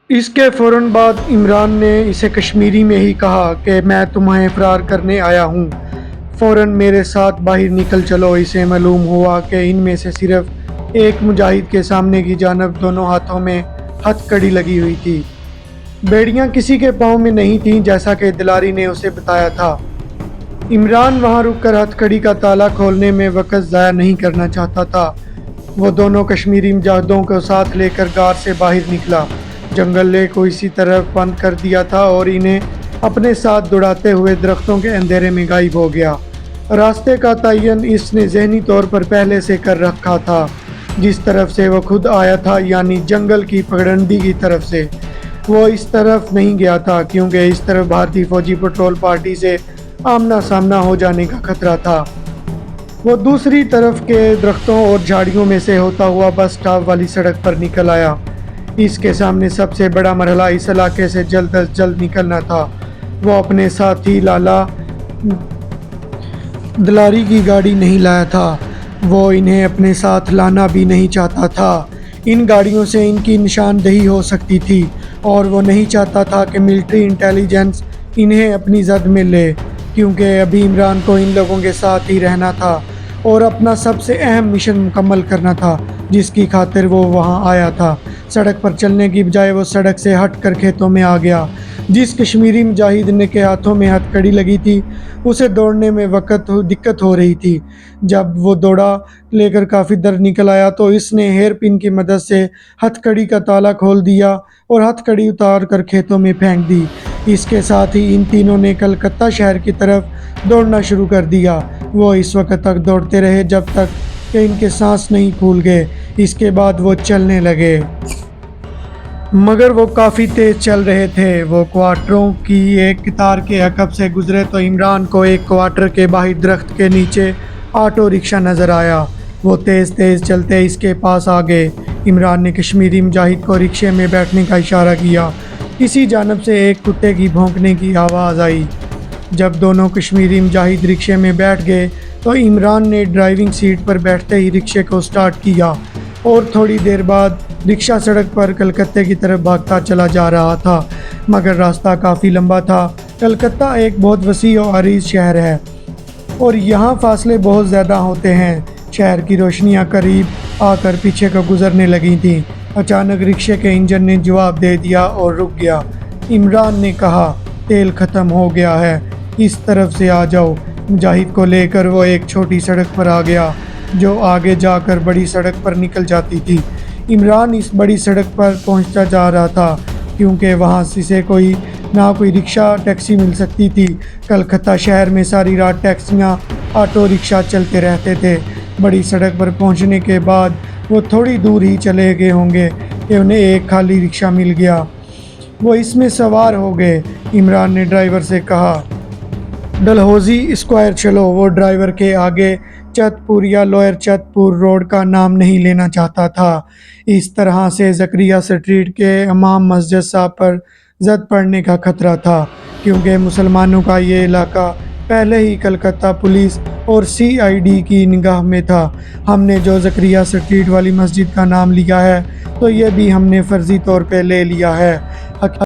اس کے فوراً بعد عمران نے اسے کشمیری میں ہی کہا کہ میں تمہیں فرار کرنے آیا ہوں، فوراً میرے ساتھ باہر نکل چلو۔ اسے معلوم ہوا کہ ان میں سے صرف ایک مجاہد کے سامنے کی جانب دونوں ہاتھوں میں ہتھ کڑی لگی ہوئی تھی۔ بیڑیاں کسی کے پاؤں میں نہیں تھیں جیسا کہ دلاری نے اسے بتایا تھا۔ عمران وہاں رک کر ہتھ کڑی کا تالا کھولنے میں وقت ضائع نہیں کرنا چاہتا تھا۔ وہ دونوں کشمیری مجاہدوں کو ساتھ لے کر غار سے باہر نکلا۔ جنگل کو اسی طرف بند کر دیا تھا اور انہیں اپنے ساتھ دوڑاتے ہوئے درختوں کے اندھیرے میں غائب ہو گیا۔ راستے کا تعین اس نے ذہنی طور پر پہلے سے کر رکھا تھا، جس طرف سے وہ خود آیا تھا، یعنی جنگل کی پگڈنڈی کی طرف سے۔ وہ اس طرف نہیں گیا تھا کیونکہ اس طرف بھارتی فوجی پٹرول پارٹی سے آمنا سامنا ہو جانے کا خطرہ تھا۔ وہ دوسری طرف کے درختوں اور جھاڑیوں میں سے ہوتا ہوا بس سٹاپ والی سڑک پر نکل آیا۔ اس کے سامنے سب سے بڑا مرحلہ اس علاقے سے جلد از جلد نکلنا تھا۔ وہ اپنے ساتھی لالا دلاری کی گاڑی نہیں لایا تھا، وہ انہیں اپنے ساتھ لانا بھی نہیں چاہتا تھا۔ ان گاڑیوں سے ان کی نشاندہی ہو سکتی تھی اور وہ نہیں چاہتا تھا کہ ملٹری انٹیلیجنس انہیں اپنی زد میں لے، کیونکہ ابھی عمران کو ان لوگوں کے ساتھ ہی رہنا تھا اور اپنا سب سے اہم مشن مکمل کرنا تھا جس کی خاطر وہ وہاں آیا تھا۔ سڑک پر چلنے کی بجائے وہ سڑک سے ہٹ کر کھیتوں میں آ گیا۔ جس کشمیری مجاہد کے ہاتھوں میں ہتھ کڑی لگی تھی اسے دوڑنے میں دقت ہو رہی تھی۔ جب وہ دوڑا لے کر کافی دور نکل آیا تو اس نے ہیئر پن کی مدد سے ہتھ کڑی کا تالا کھول دیا اور ہتھ کڑی اتار کر کھیتوں میں پھینک دی۔ اس کے ساتھ ہی ان تینوں نے کلکتہ شہر کی طرف دوڑنا شروع کر دیا۔ وہ اس وقت تک دوڑتے رہے جب تک کہ ان کے سانس نہیں پھول گئے۔ اس کے بعد وہ چلنے لگے، مگر وہ کافی تیز چل رہے تھے۔ وہ کوارٹروں کی ایک قطار کے عقب سے گزرے تو عمران کو ایک کوارٹر کے باہر درخت کے نیچے آٹو رکشہ نظر آیا۔ وہ تیز تیز چلتے اس کے پاس آ گئے۔ عمران نے کشمیری مجاہد کو رکشے میں بیٹھنے کا اشارہ کیا۔ اسی جانب سے ایک کتے کی بھونکنے کی آواز آئی۔ جب دونوں کشمیری مجاہد رکشے میں بیٹھ گئے تو عمران نے ڈرائیونگ سیٹ پر بیٹھتے ہی رکشے کو سٹارٹ کیا اور تھوڑی دیر بعد رکشہ سڑک پر کلکتہ کی طرف بھاگتا چلا جا رہا تھا، مگر راستہ کافی لمبا تھا۔ کلکتہ ایک بہت وسیع و عریض شہر ہے اور یہاں فاصلے بہت زیادہ ہوتے ہیں۔ شہر کی روشنیاں قریب آ کر پیچھے کو گزرنے لگی تھیں۔ اچانک رکشے کے انجن نے جواب دے دیا اور رک گیا۔ عمران نے کہا، تیل ختم ہو گیا ہے، اس طرف سے آ جاؤ۔ مجاہد کو لے کر وہ ایک چھوٹی سڑک پر آ گیا جو آگے جا کر بڑی سڑک پر نکل جاتی تھی۔ عمران اس بڑی سڑک پر پہنچتا جا رہا تھا کیونکہ وہاں سے نہ کوئی رکشہ ٹیکسی مل سکتی تھی۔ کلکتہ شہر میں ساری رات ٹیکسیاں، آٹو رکشہ چلتے رہتے تھے۔ بڑی سڑک پر پہنچنے کے بعد وہ تھوڑی دور ہی چلے گئے ہوں گے کہ انہیں ایک خالی رکشہ مل گیا۔ وہ اس میں سوار ہو گئے۔ عمران نے ڈرائیور سے کہا، ڈلہوزی اسکوائر چلو۔ وہ ڈرائیور کے آگے چت پور یا لوئر چت پور روڈ کا نام نہیں لینا چاہتا تھا۔ اس طرح سے زکریا اسٹریٹ کے امام مسجد صاحب پر زد پڑنے کا خطرہ تھا، کیونکہ مسلمانوں کا یہ علاقہ پہلے ہی کلکتہ پولیس اور CID کی نگاہ میں تھا۔ ہم نے جو زکریا اسٹریٹ والی مسجد کا نام لیا ہے تو یہ بھی ہم نے فرضی طور پہ لے لیا ہے۔